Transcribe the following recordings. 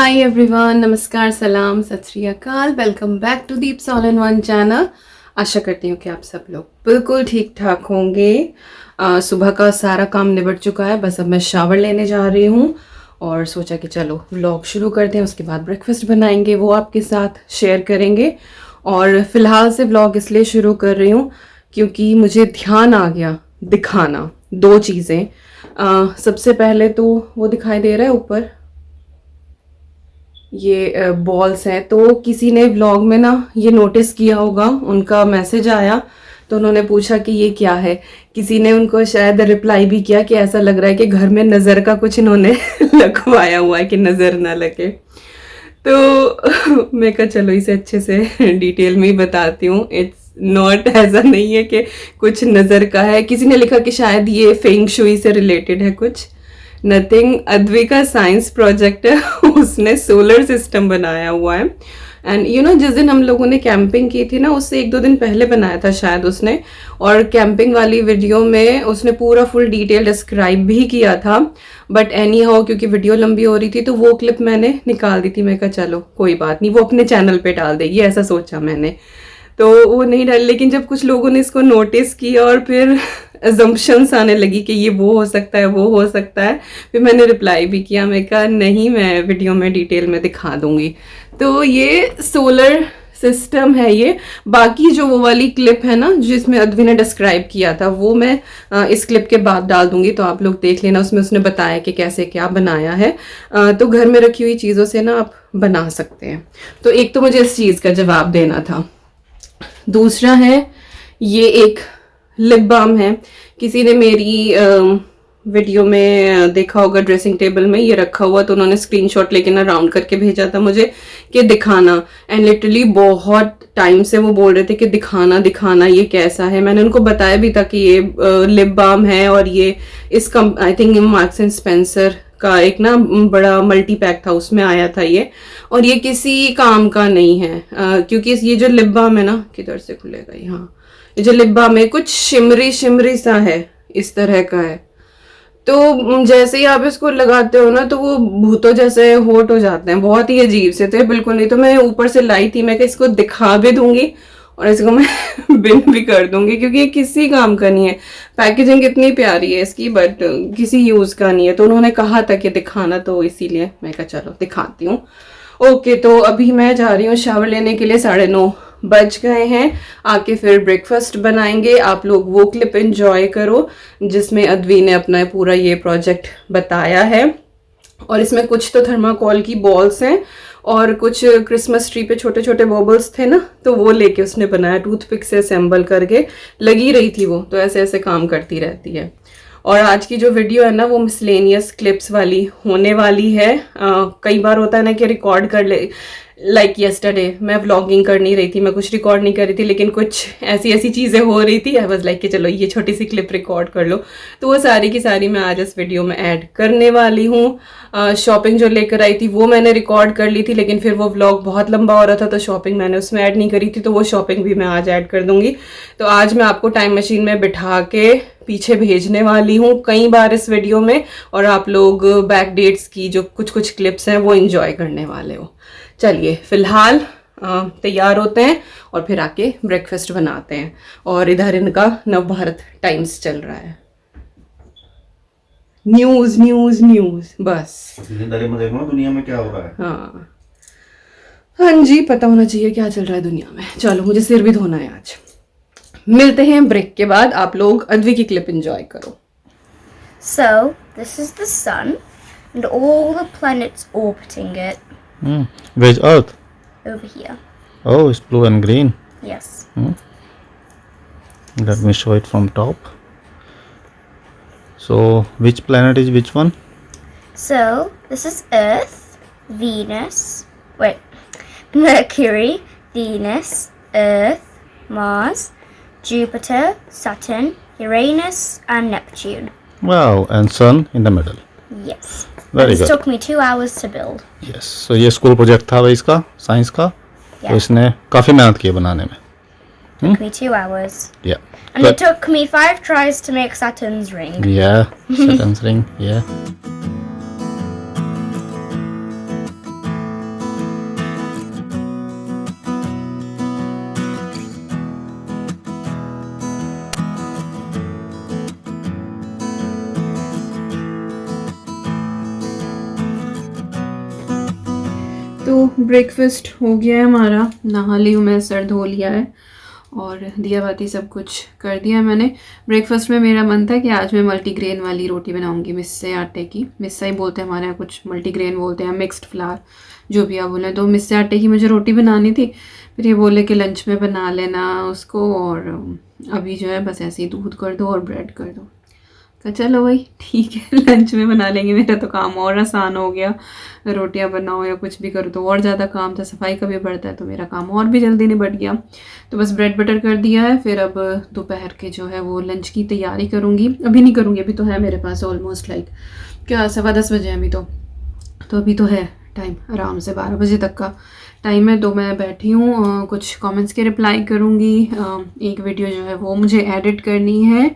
Hi everyone, नमस्कार, सलाम, सत श्री अकाल। Welcome back to Deeps all in one channel. आशा करती हूँ कि आप सब लोग बिल्कुल ठीक ठाक होंगे। सुबह का सारा काम निबट चुका है, बस अब मैं शावर लेने जा रही हूँ और सोचा कि चलो व्लॉग शुरू करते हैं। उसके बाद ब्रेकफास्ट बनाएंगे, वो आपके साथ शेयर करेंगे। और फिलहाल से व्लॉग इसलिए शुरू कर रही हूँ क्योंकि मुझे ध्यान आ गया दिखाना दो चीज़ें। सबसे पहले तो वो दिखाई दे रहा है ऊपर, ये बॉल्स हैं। तो किसी ने व्लॉग में ना ये नोटिस किया होगा, उनका मैसेज आया तो उन्होंने पूछा कि ये क्या है। किसी ने उनको शायद रिप्लाई भी किया कि ऐसा लग रहा है कि घर में नज़र का कुछ इन्होंने लगवाया हुआ है कि नज़र ना लगे। तो मैं कहा चलो इसे अच्छे से डिटेल में ही बताती हूँ। इट्स नॉट, ऐसा नहीं है कि कुछ नज़र का है। किसी ने लिखा कि शायद ये फेंग शुई से रिलेटेड है कुछ। नथिंग, अद्वी का साइंस प्रोजेक्ट है, उसने सोलर सिस्टम बनाया हुआ है। एंड यू नो, जिस दिन हम लोगों ने कैंपिंग की थी ना, उससे 1-2 दिन पहले बनाया था शायद उसने। और कैंपिंग वाली वीडियो में उसने पूरा फुल डिटेल डिस्क्राइब भी किया था। बट एनी हाउ, क्योंकि वीडियो लंबी हो रही थी तो वो क्लिप मैंने निकाल दी थी। मैं कहा चलो कोई बात नहीं, वो अपने चैनल पे डाल देगी, ऐसा सोचा मैंने। तो वो नहीं डाली, लेकिन जब कुछ लोगों ने इसको नोटिस किया और फिर अजम्पशंस आने लगी कि ये वो हो सकता है, वो हो सकता है, फिर मैंने रिप्लाई भी किया। मैं कहा नहीं, मैं वीडियो में डिटेल में दिखा दूंगी। तो ये सोलर सिस्टम है ये। बाकी जो वो वाली क्लिप है ना जिसमें अद्वी ने डिस्क्राइब किया था, वो मैं इस क्लिप के बाद डाल दूंगी, तो आप लोग देख लेना। उसमें उसने बताया कि कैसे क्या बनाया है। तो घर में रखी हुई चीज़ों से ना आप बना सकते हैं। तो एक तो मुझे इस चीज़ का जवाब देना था। दूसरा है, ये एक लिप बाम है। किसी ने मेरी वीडियो में देखा होगा, ड्रेसिंग टेबल में ये रखा हुआ, तो उन्होंने स्क्रीनशॉट लेके ना राउंड करके भेजा था मुझे कि दिखाना। एंड लिटरली बहुत टाइम से वो बोल रहे थे कि दिखाना दिखाना ये कैसा है। मैंने उनको बताया भी था कि ये लिप बाम है और ये इस I think marks and Spencer का एक ना बड़ा मल्टी पैक था, उसमें आया था ये। और ये किसी काम का नहीं है, क्योंकि ये जो लिप बाम है ना, किधर से खुलेगा ये, हाँ, ये जो लिप बाम है कुछ शिमरी शिमरी सा है, इस तरह का है। तो जैसे ही आप इसको लगाते हो ना तो वो भूतों जैसे होट हो जाते हैं, बहुत ही अजीब से। तो ये बिल्कुल नहीं। तो मैं ऊपर से लाई थी, मैं कि इसको दिखा भी दूंगी और इसको मैं बिन भी कर दूंगी, क्योंकि ये किसी काम का नहीं है। पैकेजिंग इतनी प्यारी है इसकी, बट किसी यूज का नहीं है। तो उन्होंने कहा था कि दिखाना, तो इसीलिए मैं कहा चलो दिखाती हूँ। ओके, तो अभी मैं जा रही हूँ शावर लेने के लिए। 9:30 बज गए हैं। आके फिर ब्रेकफास्ट बनाएंगे। आप लोग वो क्लिप एंजॉय करो जिसमें अद्वी ने अपना पूरा ये प्रोजेक्ट बताया है। और इसमें कुछ तो थर्माकोल की बॉल्स हैं और कुछ क्रिसमस ट्री पे छोटे छोटे बॉबल्स थे ना, तो वो लेके उसने बनाया, टूथपिक से असेंबल करके। लगी रही थी वो, तो ऐसे ऐसे काम करती रहती है। और आज की जो वीडियो है ना वो मिसलेनियस क्लिप्स वाली होने वाली है। कई बार होता है ना कि रिकॉर्ड कर ले, लाइक यस्टरडे मैं व्लॉगिंग कर नहीं रही थी, मैं कुछ रिकॉर्ड नहीं कर रही थी, लेकिन कुछ ऐसी ऐसी चीज़ें हो रही थी। आई वाज लाइक कि चलो ये छोटी सी क्लिप रिकॉर्ड कर लो। तो वो सारी की सारी मैं आज इस वीडियो में ऐड करने वाली हूँ। शॉपिंग जो लेकर आई थी वो मैंने रिकॉर्ड कर ली थी, लेकिन फिर वो व्लॉग बहुत लंबा हो रहा था तो शॉपिंग मैंने उसमें ऐड नहीं करी थी, तो वो शॉपिंग भी मैं आज ऐड कर दूंगी। तो आज मैं आपको टाइम मशीन में बिठा के पीछे भेजने वाली हूँ कई बार इस वीडियो में, और आप लोग बैक डेट्स की जो कुछ कुछ क्लिप्स हैं वो एंजॉय करने वाले हो। चलिए फिलहाल तैयार होते हैं और फिर आके ब्रेकफास्ट बनाते हैं। और इधर इनका नवभारत टाइम्स चल रहा है, न्यूज न्यूज न्यूज बस। जिंदगी में देखो दुनिया में क्या हो रहा है। हाँ हाँ जी, पता होना चाहिए क्या चल रहा है दुनिया में। चलो मुझे सिर भी धोना है आज। मिलते हैं ब्रेक के बाद। आप लोग अद्वी की क्लिप एंजॉय करो। So, this is the sun and all the planets orbiting it Where's Earth? over here. Oh, it's blue and green. Yes. Let me show it from top. So, which planet is which one? So, this is Earth, Venus, Mercury, Venus, Earth, Mars, Jupiter, Saturn, Uranus, and Neptune. Wow, and Sun in the middle. Yes. Very This good. took me 2 hours to build. Yes. So ये school project था भाई इसका, science का। Yeah. तो इसने काफी मेहनत की बनाने में। Took me 2 hours. Yeah. And it took me 5 tries to make Saturn's ring. Yeah. Saturn's ring. Yeah. तो ब्रेकफास्ट हो गया है हमारा, नहा ली हूँ मैं, सर धो लिया है और दिया बाती सब कुछ कर दिया मैंने। ब्रेकफास्ट में मेरा मन था कि आज मैं मल्टीग्रेन वाली रोटी बनाऊंगी, मिस्से आटे की। मिस्सा ही बोलते हैं हमारे यहाँ, कुछ मल्टीग्रेन बोलते हैं, मिक्स्ड फ्लावर, जो भी आप बोलें। तो मिस्से आटे की मुझे रोटी बनानी थी, फिर ये बोले कि लंच में बना लेना उसको, और अभी जो है बस ऐसे ही दूध कर दो और ब्रेड कर दो। तो चलो भाई ठीक है, लंच में बना लेंगे। मेरा तो काम और आसान हो गया, रोटियां बनाओ या कुछ भी करो तो और ज़्यादा काम था, सफाई का भी बढ़ता है, तो मेरा काम और भी जल्दी निपट गया। तो बस ब्रेड बटर कर दिया है। फिर अब दोपहर के जो है वो लंच की तैयारी करूँगी। अभी नहीं करूँगी, अभी तो है मेरे पास ऑलमोस्ट लाइक क्या 10:15 बजे हैं अभी तो अभी तो है टाइम, आराम से 12 बजे तक का टाइम है। तो मैं बैठी हूँ, कुछ कमेंट्स के रिप्लाई करूँगी, एक वीडियो जो है वो मुझे एडिट करनी है,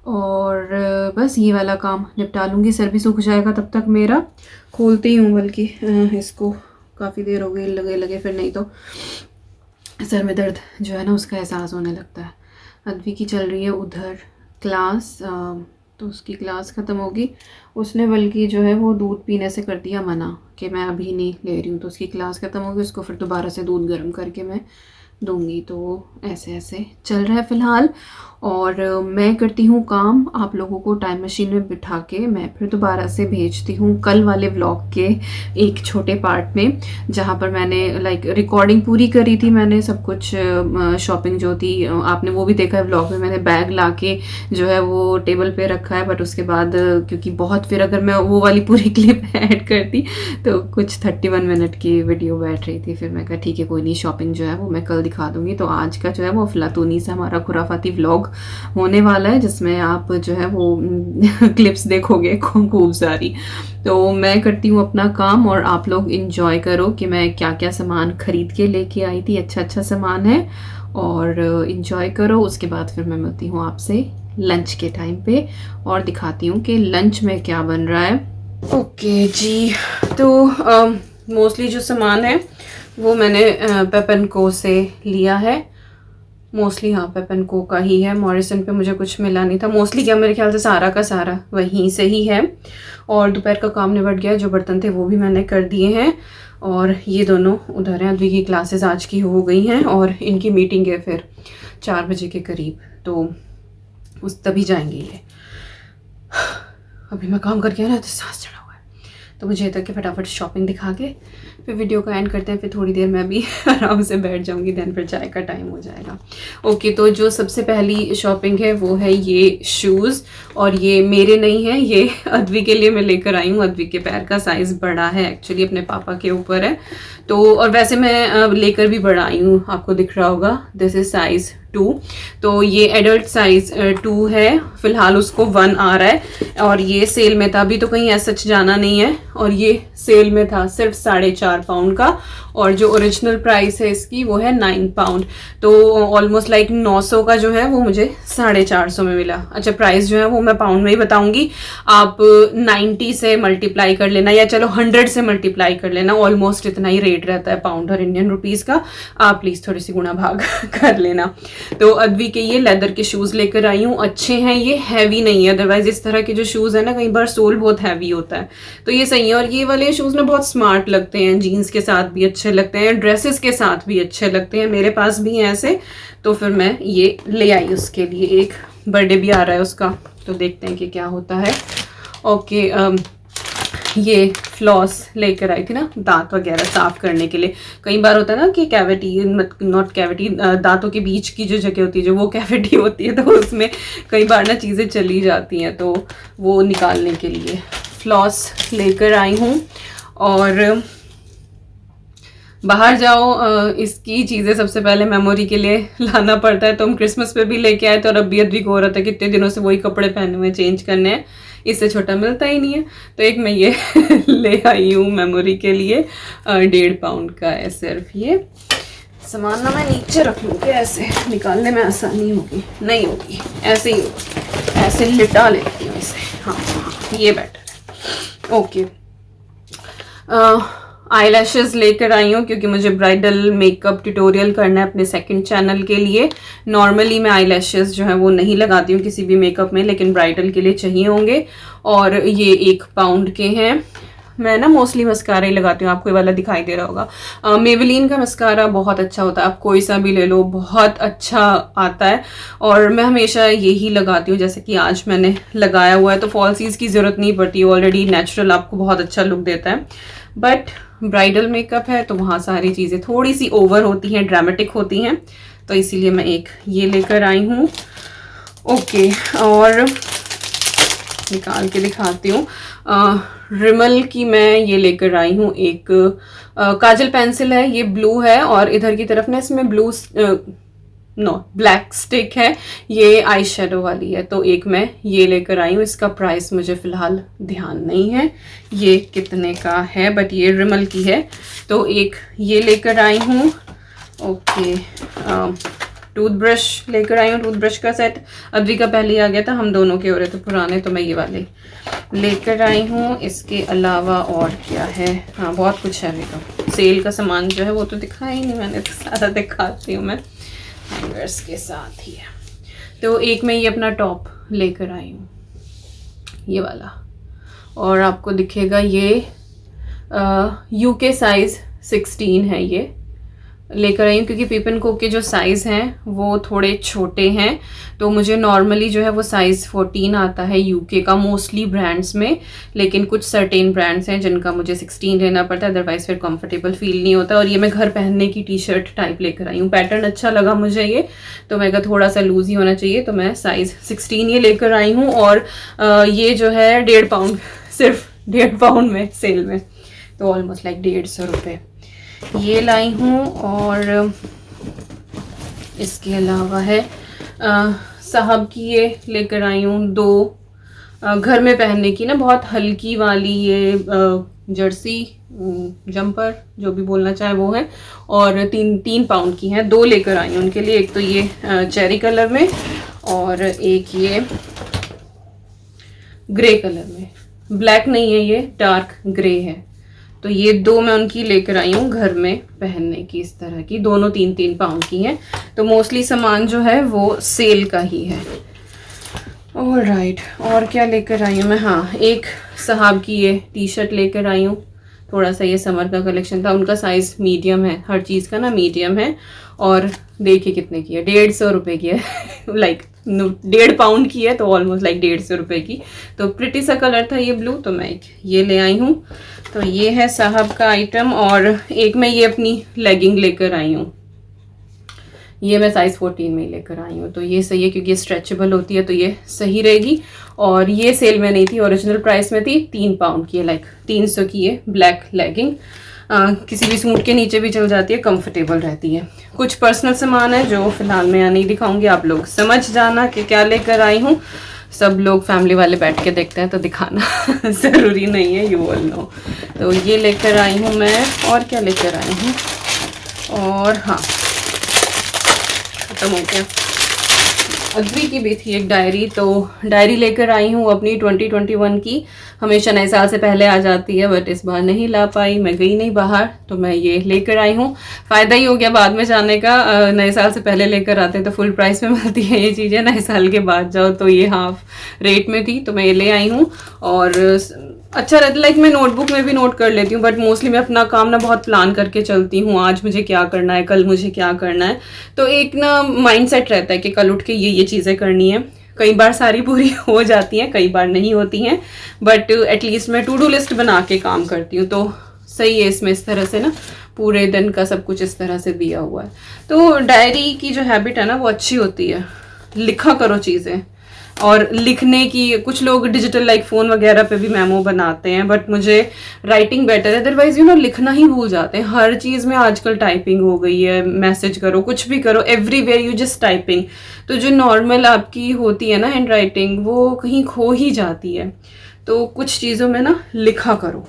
और बस ये वाला काम निपटा लूँगी। सर भी सूख जाएगा तब तक मेरा। खोलती हूँ बल्कि इसको, काफ़ी देर हो गई लगे फिर नहीं तो सर में दर्द जो है ना उसका एहसास होने लगता है। अद्वी की चल रही है उधर क्लास, तो उसकी क्लास ख़त्म होगी। उसने बल्कि जो है वो दूध पीने से कर दिया मना कि मैं अभी नहीं ले रही हूँ, तो उसकी क्लास ख़त्म होगी, उसको फिर दोबारा से दूध गर्म करके मैं दूंगी। तो ऐसे ऐसे चल रहा है फ़िलहाल। और मैं करती हूँ काम, आप लोगों को टाइम मशीन में बिठा के मैं फिर दोबारा से भेजती हूँ कल वाले व्लॉग के एक छोटे पार्ट में, जहाँ पर मैंने लाइक रिकॉर्डिंग पूरी करी थी। मैंने सब कुछ शॉपिंग जो थी आपने वो भी देखा है व्लॉग में। मैंने बैग लाके जो है वो टेबल पे रखा है, बट उसके बाद क्योंकि बहुत, फिर अगर मैं वो वाली पूरी क्लिप ऐड करती तो कुछ 31 मिनट की वीडियो बैठ रही थी। फिर मैं कहा ठीक है कोई नहीं, शॉपिंग जो है वो मैं कल दिखा दूँगी। तो आज का जो है वो अफलातूनी से हमारा खुराफाती व्लॉग होने वाला है, जिसमें आप जो है वो क्लिप्स देखोगे खूब सारी। तो मैं करती हूँ अपना काम और आप लोग इंजॉय करो कि मैं क्या क्या सामान खरीद के लेके आई थी। अच्छा सामान है, और इंजॉय करो। उसके बाद फिर मैं मिलती हूँ आपसे लंच के टाइम पे और दिखाती हूँ कि लंच में क्या बन रहा है। ओके जी, तो मोस्टली जो सामान है वो मैंने पेपनको से लिया है। मोस्टली हाँ पेपनको का ही है, मॉरिसन पे मुझे कुछ मिला नहीं था। मोस्टली क्या, मेरे ख्याल से सारा का सारा वहीं से ही है। और दोपहर का काम निपट गया, जो बर्तन थे वो भी मैंने कर दिए हैं। और ये दोनों उधर हैं, अद्वी की क्लासेस आज की हो गई हैं और इनकी मीटिंग है फिर 4 बजे के करीब, तो उस तभी जाएंगे ये। अभी मैं काम करके आया ना तो सांस चढ़ा हुआ है, तो मुझे तक के फटाफट शॉपिंग दिखा के फिर वीडियो का एंड करते हैं। फिर थोड़ी देर मैं भी आराम से बैठ जाऊंगी, देन फिर चाय का टाइम हो जाएगा। ओके, तो जो सबसे पहली शॉपिंग है वो है ये शूज़, और ये मेरे नहीं है, ये अद्वी के लिए मैं लेकर आई हूँ। अद्वी के पैर का साइज़ बड़ा है एक्चुअली, अपने पापा के ऊपर है तो, और वैसे मैं लेकर भी बड़ा आई हूँ, आपको दिख रहा होगा। दिस इज़ साइज़ 2, तो ये एडल्ट साइज़ 2 है। फ़िलहाल उसको 1 आ रहा है, और ये सेल में था, अभी तो कहीं ऐसा जाना नहीं है। और ये सेल में था सिर्फ 4.5 पाउंड का, और जो ओरिजिनल प्राइस है इसकी वो है 9 पाउंड। तो ऑलमोस्ट लाइक 900 का जो है वो मुझे 450 में मिला। अच्छा, प्राइस जो है वो मैं पाउंड में ही बताऊंगी, आप 90 से मल्टीप्लाई कर लेना, या चलो 100 से मल्टीप्लाई कर लेना। ऑलमोस्ट इतना ही रेट रहता है पाउंड और इंडियन रुपीज़ का, आप प्लीज़ थोड़ी सी गुणा भाग कर लेना। तो अद्वी के ये लेदर के शूज़ लेकर आई हूँ, अच्छे हैं, ये हैवी नहीं है। अदरवाइज इस तरह के जो शूज़ है ना, कई बार सोल बहुत हैवी होता है, तो ये सही है। और ये वाले शूज़ ना बहुत स्मार्ट लगते हैं, जीन्स के साथ भी अच्छे लगते हैं, ड्रेसेस के साथ भी अच्छे लगते हैं। मेरे पास भी हैं ऐसे, तो फिर मैं ये ले आई उसके लिए। एक बर्थडे भी आ रहा है उसका, तो देखते हैं कि क्या होता है। ओके, ये फ्लॉस लेकर आई थी ना, दांत वगैरह साफ़ करने के लिए। कई बार होता है ना कि कैविटी, नॉट कैविटी, दांतों के बीच की जो जगह होती है, जो वो कैविटी होती है, तो उसमें कई बार ना चीज़ें चली जाती हैं, तो वो निकालने के लिए फ्लॉस लेकर आई हूँ। और बाहर जाओ, इसकी चीज़ें सबसे पहले मेमोरी के लिए लाना पड़ता है। तो हम क्रिसमस पे भी लेके आए थे, और अभी अद्वी को हो रहा था कितने दिनों से वही कपड़े पहने हुए चेंज करने हैं, इससे छोटा मिलता ही नहीं है। तो एक मैं ये ले आई हूँ मेमोरी के लिए, 1.5 पाउंड का है सिर्फ। ये सामान ना मैं नीचे रख लूँगी, ऐसे निकालने में आसानी होगी, नहीं होगी ऐसे ही होगी, ऐसे लिटा लेती हूँ इसे। हाँ, ये बेटर है। ओके, आई लैशेज़ लेकर आई हूँ, क्योंकि मुझे ब्राइडल मेकअप ट्यूटोरियल करना है अपने सेकंड चैनल के लिए। नॉर्मली मैं आई लैशेज़ जो है वो नहीं लगाती हूँ किसी भी मेकअप में, लेकिन ब्राइडल के लिए चाहिए होंगे। और ये 1 पाउंड के हैं, मैं ना मोस्टली मस्कारा ही लगाती हूँ, आपको ये वाला दिखाई दे रहा होगा। मेबेलिन का मस्कारा बहुत अच्छा होता है, आप कोई सा भी ले लो, बहुत अच्छा आता है। और मैं हमेशा यही लगाती हूँ, जैसे कि आज मैंने लगाया हुआ है, तो फॉल्सीज की ज़रूरत नहीं पड़ती, ऑलरेडी नेचुरल आपको बहुत अच्छा लुक देता है। बट ब्राइडल मेकअप है तो वहाँ सारी चीज़ें थोड़ी सी ओवर होती हैं, ड्रामेटिक होती हैं, तो इसीलिए मैं एक ये लेकर आई हूँ। ओके, और निकाल के दिखाती हूँ। रिमल की मैं ये लेकर आई हूँ एक काजल पेंसिल है, ये ब्लू है, और इधर की तरफ ना इसमें ब्लैक स्टिक है, ये आई शेडो वाली है, तो एक मैं ये लेकर आई हूँ। इसका प्राइस मुझे फ़िलहाल ध्यान नहीं है ये कितने का है, बट ये रिमल की है, तो एक ये लेकर आई हूँ। ओके, टूथब्रश लेकर आई हूँ, टूथब्रश का सेट अद्विका पहले आ गया था, हम दोनों के हो रहे थे पुराने, तो मैं ये वाले लेकर आई हूँ। इसके अलावा और क्या है, हाँ बहुत कुछ है अभी तो, सेल का सामान जो है वो तो दिखाया ही नहीं मैंने, तो सारा दिखाती हूँ मैं हैंगर्स के साथ ही है। तो एक मैं ये अपना टॉप लेकर आई हूँ, ये वाला, और आपको दिखेगा ये यूके साइज़ 16 है, ये लेकर आई हूँ क्योंकि पीपन को के जो साइज़ हैं वो थोड़े छोटे हैं, तो मुझे नॉर्मली जो है वो साइज़ 14 आता है यूके का मोस्टली ब्रांड्स में, लेकिन कुछ सर्टेन ब्रांड्स हैं जिनका मुझे 16 लेना पड़ता है, अदरवाइज़ फिर कंफर्टेबल फील नहीं होता। और ये मैं घर पहनने की टी शर्ट टाइप लेकर आई हूँ, पैटर्न अच्छा लगा मुझे ये, तो मैं कहा थोड़ा सा लूज ही होना चाहिए, तो मैं साइज़ 16 ये लेकर आई हूँ। और ये जो है 1.5 पाउंड, सिर्फ 1.5 पाउंड में सेल में, तो ऑलमोस्ट लाइक 150 रुपये ये लाई हूँ। और इसके अलावा है साहब की ये लेकर आई हूँ 2 घर में पहनने की ना, बहुत हल्की वाली ये जर्सी जंपर जो भी बोलना चाहे वो है, और 3 पाउंड की हैं, 2 लेकर आई हूँ उनके लिए। एक तो ये चेरी कलर में और एक ये ग्रे कलर में, ब्लैक नहीं है ये डार्क ग्रे है, तो ये 2 मैं उनकी लेकर आई हूँ घर में पहनने की, इस तरह की, दोनों 3-3 पाउंड की हैं, तो मोस्टली सामान जो है वो सेल का ही है। ऑलराइट, और क्या लेकर आई हूँ मैं, हाँ एक साहब की ये टी शर्ट लेकर आई हूँ, थोड़ा सा ये समर का कलेक्शन था, उनका साइज़ मीडियम है, हर चीज़ का ना मीडियम है, और देखिए कितने की है, 150 रुपये की है लाइक 1.5 पाउंड की है, तो ऑलमोस्ट लाइक 150 रुपये की, तो प्रिटी सा कलर था ये ब्लू, तो मैं एक ये ले आई हूँ। तो ये है साहब का आइटम। और एक मैं ये अपनी लेगिंग लेकर आई हूँ, ये मैं साइज़ 14 में ही लेकर आई हूँ, तो ये सही है क्योंकि ये स्ट्रेचेबल होती है, तो ये सही रहेगी। और ये सेल में नहीं थी, ओरिजिनल प्राइस में थी, 3 पाउंड की है, लाइक 300 की है ब्लैक लेगिंग, किसी भी सूट के नीचे भी चल जाती है, कंफर्टेबल रहती है। कुछ पर्सनल सामान है जो फिलहाल मैं यहाँ नहीं दिखाऊंगी, आप लोग समझ जाना कि क्या लेकर आई हूँ। सब लोग फैमिली वाले बैठ के देखते हैं तो दिखाना ज़रूरी नहीं है, यू ऑल नो। तो ये लेकर आई हूँ मैं, और क्या लेकर आई हूँ, और हाँ खत्म हो गया। अद्वी की भी थी एक डायरी, तो डायरी लेकर आई हूँ अपनी 2021 की, हमेशा नए साल से पहले आ जाती है, बट इस बार नहीं ला पाई, मैं गई नहीं बाहर, तो मैं ये लेकर आई हूँ। फ़ायदा ही हो गया बाद में जाने का, नए साल से पहले लेकर आते तो फुल प्राइस में मिलती है ये चीज़ें, नए साल के बाद जाओ तो ये हाफ रेट में थी, तो मैं ये ले आई हूँ। और अच्छा रहता, लाइक मैं नोटबुक में भी नोट कर लेती हूँ, बट मोस्टली मैं अपना काम ना बहुत प्लान करके चलती हूँ, आज मुझे क्या करना है, कल मुझे क्या करना है, तो एक ना माइंडसेट रहता है कि कल उठ के ये चीज़ें करनी है। कई बार सारी पूरी हो जाती हैं, कई बार नहीं होती हैं, बट एटलीस्ट मैं टू डू लिस्ट बना के काम करती हूँ, तो सही है इसमें, इस तरह से ना पूरे दिन का सब कुछ इस तरह से दिया हुआ है। तो डायरी की जो हैबिट है ना वो अच्छी होती है, लिखा करो चीज़ें, और लिखने की, कुछ लोग डिजिटल लाइक फ़ोन वगैरह पे भी मेमो बनाते हैं, बट मुझे राइटिंग बेटर है, अदरवाइज लिखना ही भूल जाते हैं। हर चीज़ में आजकल टाइपिंग हो गई है, मैसेज करो, कुछ भी करो, एवरीवेयर यू जस्ट टाइपिंग, तो जो नॉर्मल आपकी होती है ना हैंड राइटिंग, वो कहीं खो ही जाती है। तो कुछ चीज़ों में ना लिखा करो।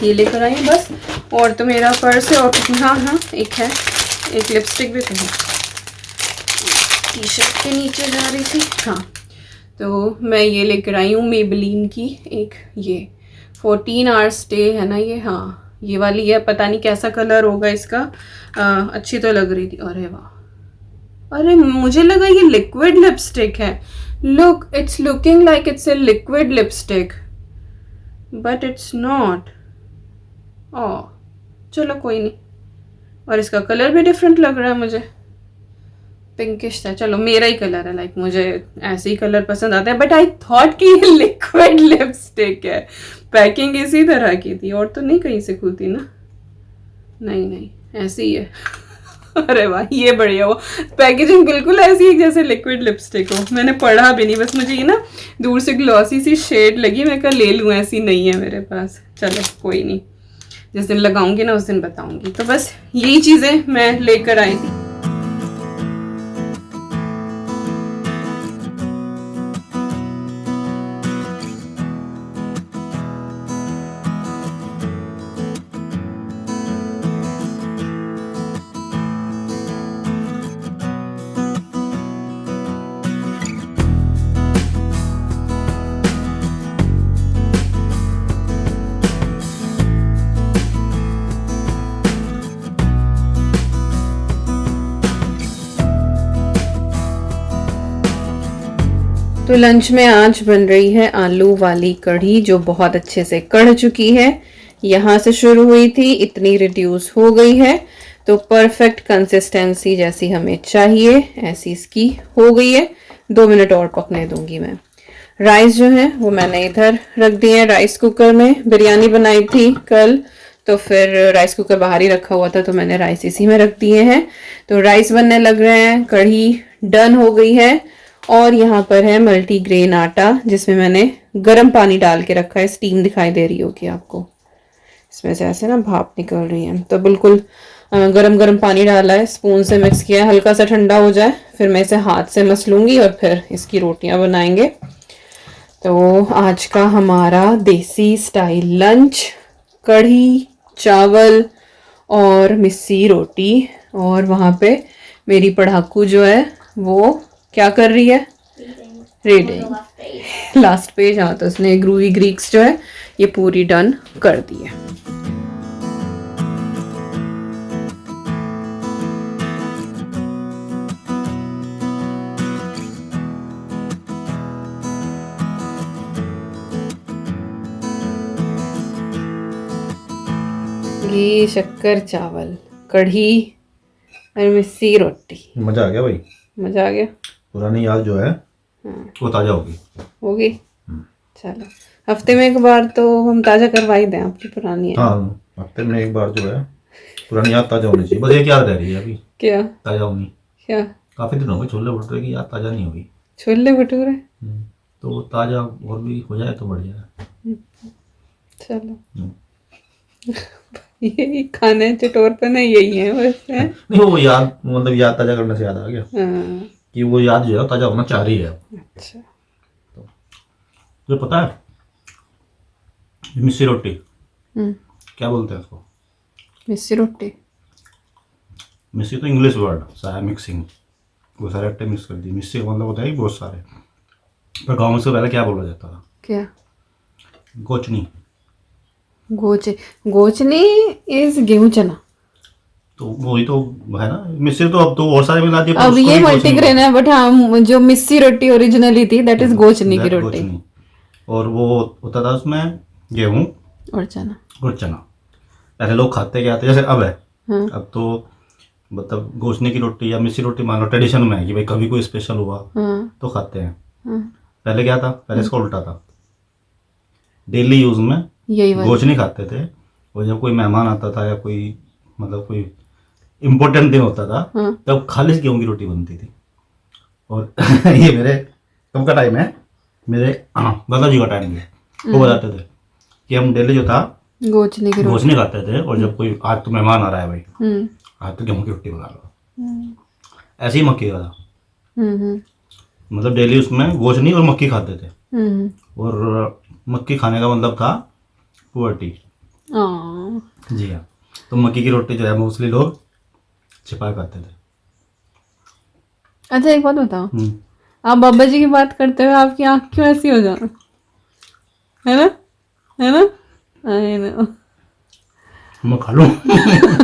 ये लेकर आई बस, और तो मेरा पर्स है, और हाँ एक है, एक लिपस्टिक भी तो है, टी शर्ट के नीचे जा रही थी, हाँ, तो मैं ये लेकर आई हूँ मेबेलिन की एक, ये 14 आवर्स स्टे है ना ये, हाँ ये वाली है, पता नहीं कैसा कलर होगा इसका, अच्छी तो लग रही थी। अरे वाह, अरे मुझे लगा ये लिक्विड लिपस्टिक है, look it's looking like it's a liquid lipstick, but it's not. Oh चलो कोई नहीं। और इसका कलर भी डिफरेंट लग रहा है मुझे, पिंकिश था। चलो मेरा ही कलर है, लाइक मुझे ऐसे ही कलर पसंद आता है। बट आई थॉट कि ये लिक्विड लिपस्टिक है। पैकिंग इसी तरह की थी, और तो नहीं कहीं से खुलती ना। नहीं नहीं ऐसी ही है। अरे वाह ये बढ़िया हो, पैकेजिंग बिल्कुल ऐसी है जैसे लिक्विड लिपस्टिक हो। मैंने पढ़ा भी नहीं, बस मुझे ये ना दूर से ग्लॉसी सी शेड लगी, मैं कहा ले लूँ, ऐसी नहीं है मेरे पास। चलो कोई नहीं, जिस दिन लगाऊंगी ना उस दिन बताऊंगी। तो बस यही चीज़ें मैं लेकर आई थी। तो लंच में आज बन रही है आलू वाली कढ़ी, जो बहुत अच्छे से कढ़ चुकी है। यहाँ से शुरू हुई थी, इतनी रिड्यूस हो गई है, तो परफेक्ट कंसिस्टेंसी जैसी हमें चाहिए ऐसी इसकी हो गई है। 2 मिनट और पकने दूंगी मैं। राइस जो है वो मैंने इधर रख दिए हैं राइस कुकर में। बिरयानी बनाई थी कल, तो फिर राइस कुकर बाहर ही रखा हुआ था, तो मैंने राइस इसी में रख दिए हैं। तो राइस बनने लग रहे हैं, कढ़ी डन हो गई है। और यहाँ पर है मल्टीग्रेन आटा, जिसमें मैंने गर्म पानी डाल के रखा है। स्टीम दिखाई दे रही होगी आपको, इसमें से ऐसे ना भाप निकल रही है। तो बिल्कुल गरम गरम पानी डाला है, स्पून से मिक्स किया है, हल्का सा ठंडा हो जाए फिर मैं इसे हाथ से मसलूंगी और फिर इसकी रोटियां बनाएंगे। तो आज का हमारा देसी स्टाइल लंच, कढ़ी चावल और मिस्सी रोटी। और वहाँ पे मेरी पढ़ाकू जो है वो क्या कर रही है? Reading last page. हाँ, तो उसने ग्रूवी ग्रीक्स जो है ये पूरी डन कर दी है। घी शक्कर चावल, कढ़ी और मिस्सी रोटी। मजा आ गया भाई, मजा आ गया। पुरानी याद जो है वो ताजा होगी। चलो हफ्ते में एक बार तो हम ताजा करवा ही दें, आपकी पुरानी है। हाँ, हफ्ते में एक बार जो है पुरानी याद ताजा होनी चाहिए। बस एक याद रह रही है अभी, क्या ताजा होनी। क्या? काफी दिन हो गए छोले भटूरे की याद ताजा नहीं हुई। छोले भटूरे? तो वो ताजा और भी हो जाए तो बढ़िया है। चलो यही खाने चटोर पे ना यही है बस है। नहीं वो याद, मतलब याद ताजा करने से याद आ गया हाँ। कि वो याद जो है ताजा होना चाह रही है। अच्छा, तो पता है मिस्सी रोटी क्या बोलते हैं उसको? मिस्सी रोटी। मिस्सी तो इंग्लिश वर्ड सारा मिक्सिंग, वो सारे आटे मिक्स कर दी। मिस्सी का मतलब होता है कि बहुत सारे। पर गाँव में से पहले क्या बोला जाता था? क्या? गोचनी। गोचनी इज गेहूं चना। तो वही तो है ना मिस्सी। तो अब तो और सारे मिला दिए। अब ये मल्टीग्रेन है, बट हाँ जो मिस्सी रोटी ओरिजिनली थी दैट इज गोचनी की रोटी। गोचनी। और वो होता था उसमें गेहूं और चना। और चना। पहले लोग खाते क्या थे, जैसे अब है। हाँ। अब तो मतलब गोचनी की रोटी या मिस्सी रोटी मान लो ट्रेडिशन में है कि भाई कभी कोई स्पेशल हुआ हाँ। तो खाते हैं। हाँ। पहले क्या था? पहले इसका उल्टा था। डेली यूज में यही बात। गोचनी खाते थे, और जब कोई मेहमान आता था या कोई मतलब कोई इम्पोर्टेंट दिन होता था हाँ। तब खाली गेहूं की रोटी बनती थी। और ये मेरे कब का टाइम है, मेरे दादाजी का टाइम है। वो बताते थे कि हम डेली जो था गोचनी की रोटी गोचनी खाते थे, और जब कोई आज तो मेहमान आ रहा है भाई आज तो गेहूं की रोटी बना लो। ऐसे ही मक्की का था, मतलब डेली उसमें गोचनी और मक्की खाते थे। और मक्की खाने का मतलब था पुअर्टी। जी हाँ, तो मक्की की रोटी जो है मोस्टली लोग छिपा खाते थे। अच्छा एक बात बताओ, आप बाबा जी की बात करते हुए आपकी आंख क्यों ऐसी हो जाए? है ना, है ना, है ना। मैं खा लूं।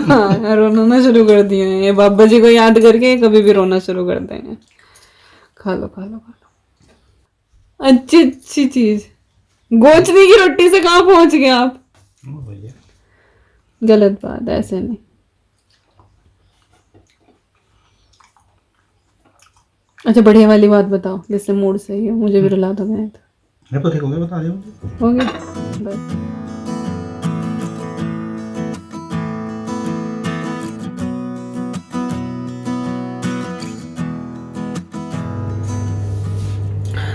हाँ, रोना शुरू कर दिए हैं ये बाबा जी को याद करके, कभी भी रोना शुरू कर देंगे। खा लो खा लो खा लो, अच्छी अच्छी चीज गोचनी की रोटी से कहाँ पहुंच गए आप? भैया गलत बात है, ऐसे नहीं। अच्छा बढ़िया वाली बात बताओ जिससे मूड सही हो, मुझे भी रुला दो। मैं तो मैं तो ठीक हो गया, बता रही हूँ। हो गया बस।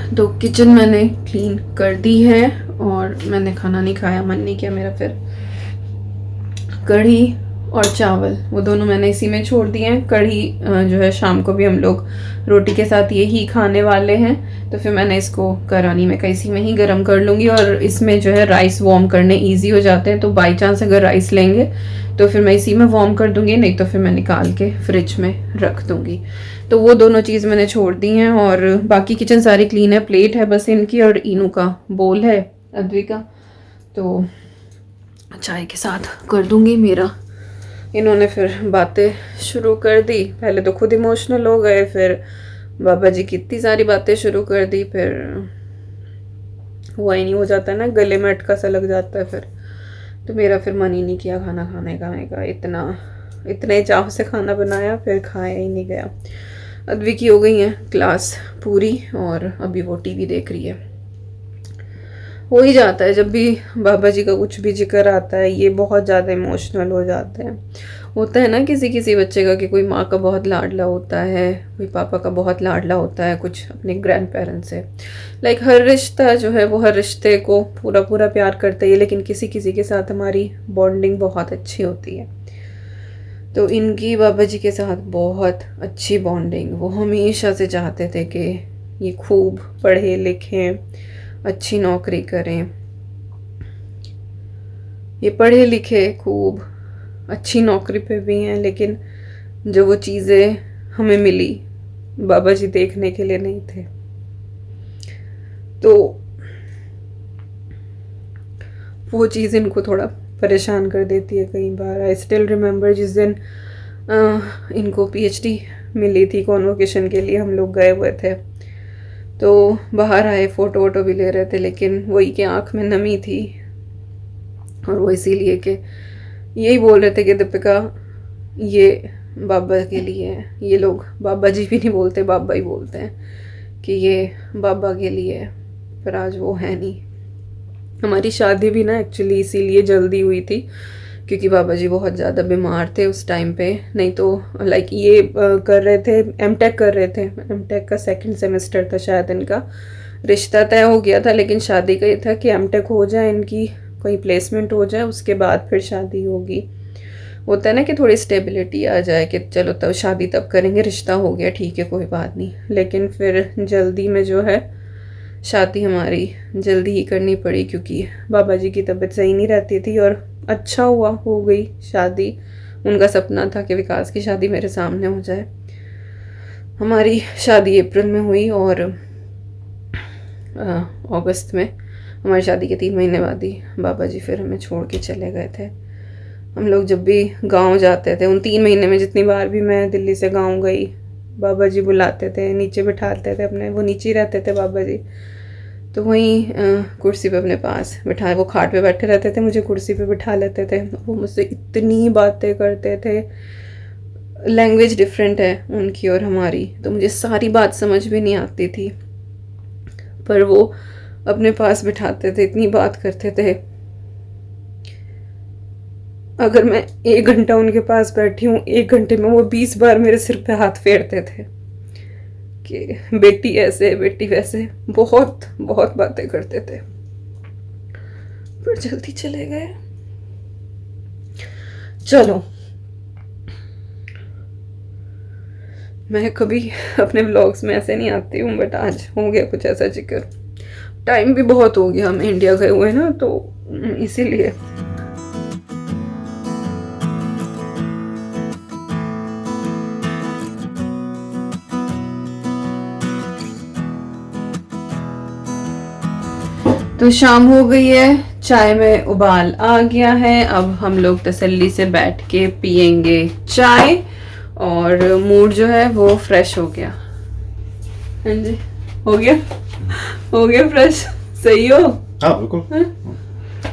तो किचन मैंने क्लीन कर दी है और मैंने खाना नहीं खाया, मन नहीं किया मेरा। फिर कढ़ी और चावल वो दोनों मैंने इसी में छोड़ दिए हैं। कढ़ी जो है शाम को भी हम लोग रोटी के साथ यही खाने वाले हैं, तो फिर मैंने इसको करानी में इसी में ही गर्म कर लूँगी। और इसमें जो है राइस वार्म करने इजी हो जाते हैं, तो बाई चांस अगर राइस लेंगे तो फिर मैं इसी में वार्म कर दूँगी, नहीं तो फिर मैं निकाल के फ्रिज में रख दूँगी। तो वो दोनों चीज़ मैंने छोड़ दी हैं और बाकी किचन सारी क्लीन है। प्लेट है बस इनकी और इनू का बोल है, अद्विका, तो चाय के साथ कर दूँगी मेरा। इन्होंने फिर बातें शुरू कर दी, पहले तो खुद इमोशनल हो गए, फिर बाबा जी की इतनी सारी बातें शुरू कर दी, फिर हुआ ही नहीं, हो जाता है ना गले में अटका सा लग जाता है फिर। तो मेरा फिर मन ही नहीं किया खाना खाने का। मैं कहा इतने चाव से खाना बनाया, फिर खाया ही नहीं गया। अद्वी की हो गई है क्लास पूरी और अभी वो टीवी देख रही है। हो ही जाता है जब भी बाबा जी का कुछ भी जिक्र आता है, ये बहुत ज़्यादा इमोशनल हो जाते हैं। होता है ना किसी किसी बच्चे का कि कोई माँ का बहुत लाडला होता है, कोई पापा का बहुत लाडला होता है, कुछ अपने ग्रैंड पेरेंट्स से। लाइक हर रिश्ता जो है वो हर रिश्ते को पूरा पूरा प्यार करता है, लेकिन किसी किसी के साथ हमारी बॉन्डिंग बहुत अच्छी होती है। तो इनकी बाबा जी के साथ बहुत अच्छी बॉन्डिंग, वो हमेशा से चाहते थे कि ये खूब पढ़े लिखें, अच्छी नौकरी करें, ये पढ़े लिखे खूब अच्छी नौकरी पे भी हैं, लेकिन जो वो चीज़ें हमें मिली बाबा जी देखने के लिए नहीं थे। तो वो चीज़ इनको थोड़ा परेशान कर देती है कई बार। आई स्टिल रिमेंबर जिस दिन इनको पीएचडी मिली थी, कॉन्वोकेशन के लिए हम लोग गए हुए थे, तो बाहर आए, फ़ोटो वोटो भी ले रहे थे, लेकिन वही कि आँख में नमी थी। और वो इसीलिए कि यही बोल रहे थे कि दीपिका ये बाबा के लिए है। ये लोग बाबा जी भी नहीं बोलते, बाबा ही बोलते हैं कि ये बाबा के लिए है, पर आज वो है नहीं। हमारी शादी भी ना एक्चुअली इसीलिए जल्दी हुई थी क्योंकि बाबा जी बहुत ज़्यादा बीमार थे उस टाइम पे। नहीं तो लाइक ये कर रहे थे, एमटेक कर रहे थे, एमटेक का 2nd सेमेस्टर था शायद इनका, रिश्ता तय हो गया था, लेकिन शादी का ये था कि एमटेक हो जाए, इनकी कोई प्लेसमेंट हो जाए, उसके बाद फिर शादी होगी। होता है ना कि थोड़ी स्टेबिलिटी आ जाए कि चलो तब शादी तब करेंगे, रिश्ता हो गया ठीक है कोई बात नहीं। लेकिन फिर जल्दी में जो है शादी हमारी जल्दी ही करनी पड़ी क्योंकि बाबा जी की तबीयत सही नहीं रहती थी। और अच्छा हुआ हो गई शादी, उनका सपना था कि विकास की शादी मेरे सामने हो जाए। हमारी शादी अप्रैल में हुई और अगस्त में, हमारी शादी के 3 महीने बाद ही बाबा जी फिर हमें छोड़ के चले गए थे। हम लोग जब भी गांव जाते थे, उन 3 महीने में जितनी बार भी मैं दिल्ली से गांव गई, बाबा जी बुलाते थे, नीचे बिठाते थे अपने, वो नीचे ही रहते थे बाबा जी, तो वहीं कुर्सी पे अपने पास बिठा, वो खाट पे बैठे रहते थे, मुझे कुर्सी पे बिठा लेते थे। वो मुझसे इतनी बातें करते थे, लैंग्वेज डिफरेंट है उनकी और हमारी, तो मुझे सारी बात समझ भी नहीं आती थी, पर वो अपने पास बिठाते थे, इतनी बात करते थे। अगर मैं 1 घंटा उनके पास बैठी हूँ, 1 घंटे में वो 20 बार मेरे सिर पे हाथ फेरते थे कि बेटी ऐसे बेटी वैसे, बहुत बहुत बातें करते थे। फिर जल्दी चले गए। चलो, मैं कभी अपने व्लॉग्स में ऐसे नहीं आती हूँ, बट आज हो गया कुछ ऐसा जिक्र। टाइम भी बहुत हो गया, हम इंडिया गए हुए ना, तो इसीलिए। तो शाम हो गई है, चाय में उबाल आ गया है। अब हम लोग तसल्ली से बैठ के पियेंगे चाय और मूड जो है वो फ्रेश हो गया। हाँ जी, हो गया फ्रेश। सही हो? हाँ बिल्कुल,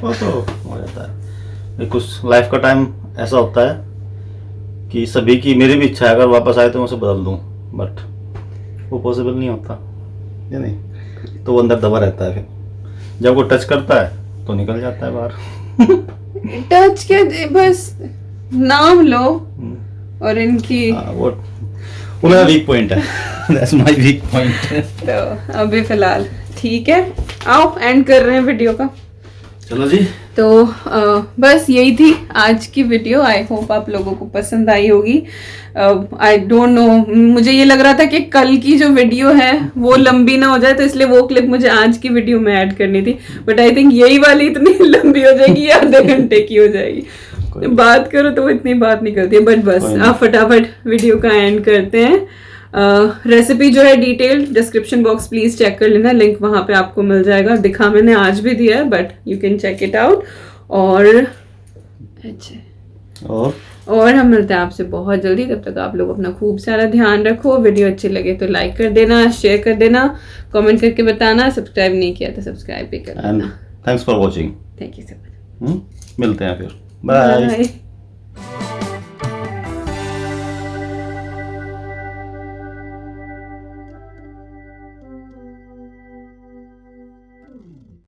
वो तो हो जाता है। कुछ लाइफ का टाइम ऐसा होता है कि सभी की, मेरी भी इच्छा है अगर वापस आए तो मैं उसे बदल दूं, बट वो पॉसिबल नहीं होता, या नहीं, तो वो अंदर दबा रहता है। फिर जब वो टच करता है तो निकल जाता है बाहर। टच के बस नाम लो और इनकी वो मेरा वीक पॉइंट है। That's my weak point. तो अभी फिलहाल ठीक है, आओ एंड कर रहे हैं वीडियो का। चलो जी। तो बस यही थी आज की वीडियो। आई होप आप लोगों को पसंद आई होगी। आई डोंट नो, मुझे ये लग रहा था कि कल की जो वीडियो है वो लंबी ना हो जाए, तो इसलिए वो क्लिप मुझे आज की वीडियो में ऐड करनी थी, बट आई थिंक यही वाली इतनी लंबी हो जाएगी, आधे घंटे की हो जाएगी। बात करो तो वो इतनी बात नहीं करती है, बट बस आप फटाफट वीडियो का एंड करते हैं। रेसिपी जो है detail description box please check कर लेना, लिंक वहां पे आपको मिल जाएगा। दिखा मैंने आज भी दिया है, but you can check it out. और अच्छा, और हम मिलते हैं आपसे बहुत जल्दी। तब तक आप लोग अपना खूब सारा ध्यान रखो। वीडियो अच्छी लगे तो लाइक कर देना, शेयर कर देना, कमेंट करके बताना, सब्सक्राइब नहीं किया तो सब्सक्राइब भी कर देना। Thanks for watching. Thank you so much. मिलते हैं फिर, बाय।